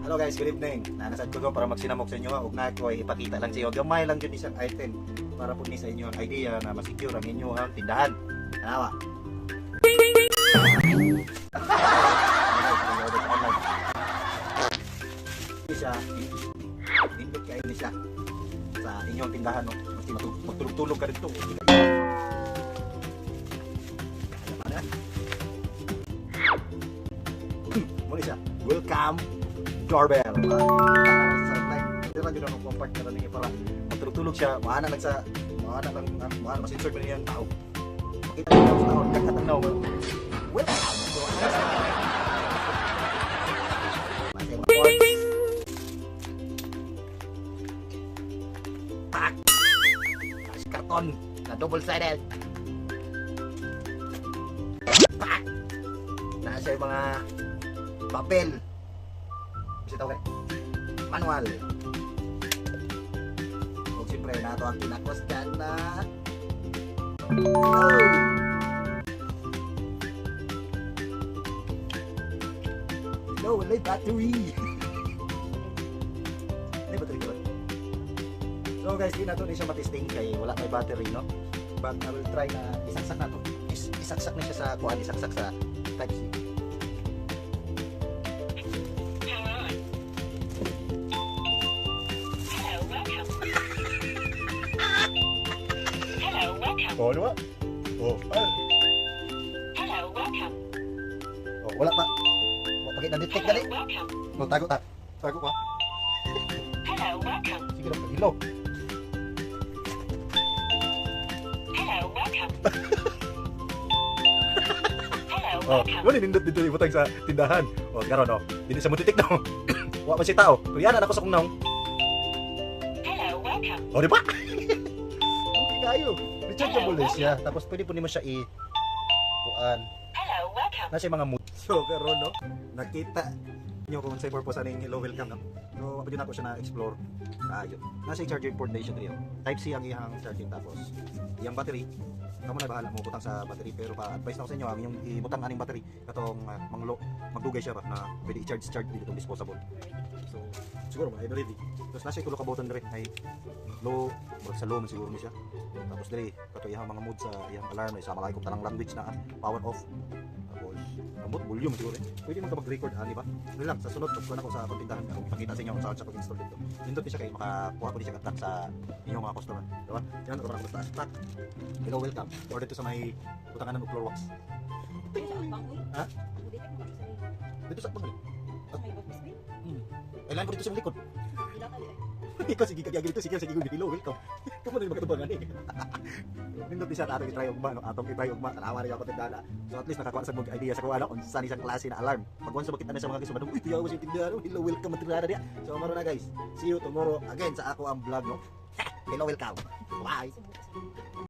Hello guys, good evening. Nanasad ko para magsinamok sa inyo. Huwag na ko ay ipakita lang sa inyo. Gamay lang yun isang item para po ni sa inyo ang idea na masecure ang inyong tindahan. Tanawa. Hindi siya, dindot kayo ni siya sa inyong tindahan. No? Kasi magtulog-tulog ka dito. Muli siya, welcome doorbell. Hindi lang yun ang compact na lang para matulog-tulog siya. Maana lang sa, masensor pa niya ang tao. Makita niyo sa tao, nagkatanaw mo. Welcome! So, pak! Tapos karton na double-sided. Pak! Nasa yung mga papel. Kasi tawag manual. Huwag siyempre na ito ang kinakos dyan na hello, may battery. May battery ka ba? So guys, di na ito siya matesting kay wala may battery, no? But I will try na isaksak na ito. Isaksak na siya sa kuhan, isaksak sa Type-C. Oh, ano ba? Oh, Hello, welcome. Oh, wala pa. Pakit na detect gali. Oh, tago ta. Tago pa. Hello, welcome. Sige lang, pag-ilaw. Hello, welcome. Hello, Oh, welcome. wala nindot dito ibutang sa tindahan. Oh, karon oh. Dili sa mutitik no. Wa pa si tao. Riyan na ako sa kungnaw. Hello, welcome. Oh, di ba? Okay kayo. Rechargeable din siya. Tapos pwede po nimo siya kuan. Hello, welcome. Nasa mga mood. So, karon no, nakita nyo kung sa purpose aning hello welcome no. So, pwede na ko siya na-explore. Yun. Nasa charging port na siya dito. Type-C ang iyang charging tapos iyang battery. Kamo na bahala mo butang sa battery pero pa-advise na ko sa inyo ang inyong ibutang aning battery katong magdugay siya ba na pwede i-charge dito itong disposable. So, siguro mga ready. Tapos nasa itulo ka button dire ay low, sa low man siguro mo siya. Tapos dire kato iyang mga mode sa iyang alarm isa malay kung tanang language na power off. Tapos amot volume siguro eh. Pwede man ka mag-record ani ba? Dili lang sa sunod pag ko sa tindahan ako ipakita sa inyo kung saan siya pag-install dito. Nindot siya kay makakuha ko di siya katak sa inyong mga customer, di ba? Yan ko para sa stock. Hello, welcome. Order to sa may utangan ng Floor Wax. Ha? Dito sa pangli. Kailangan ko dito sa likod. Ikaw sige kagaya dito sige hello, welcome. Kumo na magatubangan eh. Nindot siya ato i-try ugma no, atong i-try ugma tanawa niya ako tindala. So at least nakakuha sa mga idea sa kuha kung saan isang klase na alarm. Pag once makita na sa mga kasuban, uy, tiyaw sa tindahan, hello, welcome tirada dia. So maro na guys. See you tomorrow again sa ako ang vlog no. Hello, welcome. Bye.